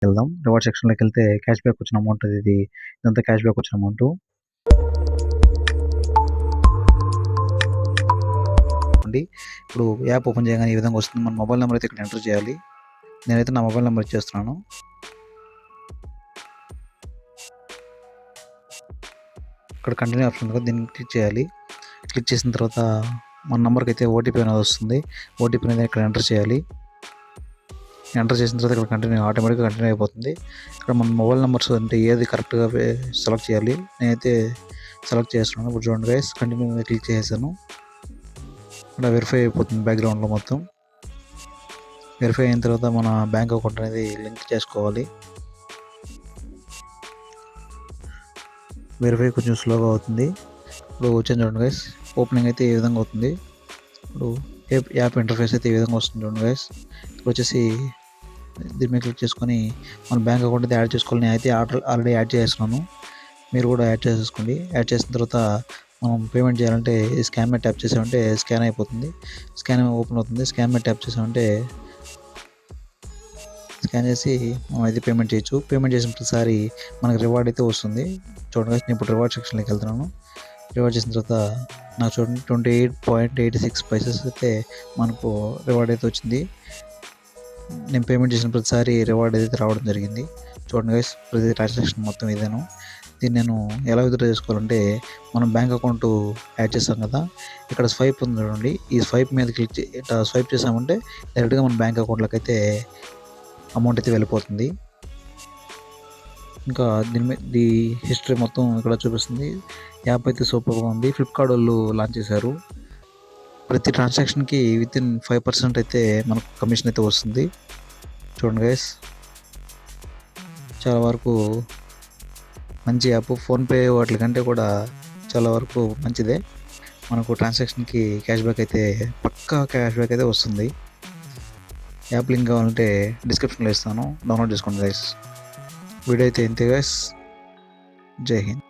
వెళ్దాం. Reward సెక్షన్‌లోకెళ్తే cash back వచ్చిన amount ఇది. ఇదంతా క్యాష్ బ్యాక్ వచ్చిన అమౌంటు. అండి. ఇప్పుడు యాప్ ఓపెన్ చేయగానే ఈ విధంగా వస్తుంది. మన మొబైల్ నంబర్ అయితే ఇక్కడ ఎంటర్ చేయాలి. నేనైతే నా మొబైల్ నంబర్ ఇచ్చేస్తున్నాను. ఇక్కడ కంటిన్యూ ఆప్షన్ ఉంది కదా, దీన్ని క్లిక్ చేయాలి. క్లిక్ చేసిన తర్వాత మన నంబర్కి అయితే ఓటీపీ అనేది వస్తుంది. ఓటీపీ అనేది ఇక్కడ ఎంటర్ చేయాలి. ఎంటర్ చేసిన తర్వాత ఇక్కడ ఆటోమేటిక్గా కంటిన్యూ అయిపోతుంది. ఇక్కడ మన మొబైల్ నెంబర్స్ అంటే ఏది కరెక్ట్గా సెలెక్ట్ చేయాలి. నేనైతే సెలెక్ట్ చేస్తున్నాను. ఇప్పుడు చూడండి గైస్, కంటిన్యూ మీద క్లిక్ చేసేసాను. ఇక్కడ వెరిఫై అయిపోతుంది బ్యాక్గ్రౌండ్లో మొత్తం. వెరిఫై అయిన తర్వాత మన బ్యాంక్ అకౌంట్ అనేది లింక్ చేసుకోవాలి. వెరిఫై కొంచెం స్లోగా అవుతుంది. ఇప్పుడు వచ్చాను చూడండి గైస్, ఓపెనింగ్ అయితే ఈ విధంగా అవుతుంది. ఇప్పుడు యాప్ ఇంటర్ఫేస్ అయితే ఈ విధంగా వస్తుంది చూడండి గైస్. ఇప్పుడు వచ్చేసి దీని మీద క్లిక్ చేసుకొని మన బ్యాంక్ అకౌంట్ అయితే యాడ్ చేసుకోవాలి. నేను అయితే ఆల్రెడీ యాడ్ చేస్తున్నాను. మీరు కూడా యాడ్ చేసేసుకోండి. యాడ్ చేసిన తర్వాత మనం పేమెంట్ చేయాలంటే స్కాన్ మీద ట్యాప్ చేసామంటే స్కాన్ అయిపోతుంది. స్కాన్ ఓపెన్ అవుతుంది. స్కాన్ మీద ట్యాప్ చేసామంటే స్కాన్ చేసి మనం అయితే పేమెంట్ చేయొచ్చు. పేమెంట్ చేసిన ప్రతిసారి మనకు రివార్డ్ అయితే వస్తుంది. చూడండి, నేను ఇప్పుడు రివార్డ్ సెక్షన్లోకి వెళ్తున్నాను. రివార్డ్ చేసిన తర్వాత నాకు చూడండి 28.86 పైసెస్ అయితే మనకు రివార్డ్ అయితే వచ్చింది. నేను పేమెంట్ చేసిన ప్రతిసారి రివార్డ్ అయితే రావడం జరిగింది. చూడండి గైస్, ప్రతి ట్రాన్సాక్షన్ మొత్తం ఇదేను. దీన్ని నేను ఎలా విత్డ్రా చేసుకోవాలంటే, మనం బ్యాంక్ అకౌంట్ యాడ్ చేస్తాం కదా, ఇక్కడ స్వైప్ ఉంది చూడండి. ఈ స్వైప్ మీద క్లిక్ ఇట్లా స్వైప్ చేసామంటే డైరెక్ట్గా మన బ్యాంక్ అకౌంట్లోకి అయితే అమౌంట్ అయితే వెళ్ళిపోతుంది. ఇంకా దీని హిస్టరీ మొత్తం ఇక్కడ చూపిస్తుంది. యాప్ అయితే సూపర్గా ఉంది. ఫ్లిప్కార్ట్ వాళ్ళు లాంచ్ చేశారు. ప్రతి ట్రాన్సాక్షన్కి వితిన్ 5% అయితే మనకు కమిషన్ అయితే వస్తుంది. చూడండి గైస్, చాలా వరకు మంచి యాప్. ఫోన్పే వాటి కంటే కూడా చాలా వరకు మంచిదే. మనకు ట్రాన్సాక్షన్కి క్యాష్ బ్యాక్ అయితే పక్కా క్యాష్ బ్యాక్ అయితే వస్తుంది. యాప్ లింక్ కావాలంటే డిస్క్రిప్షన్లో ఇస్తాను, డౌన్లోడ్ చేసుకోండి గైస్. వీడియో అయితే ఇంతే గైస్. జై హింద్.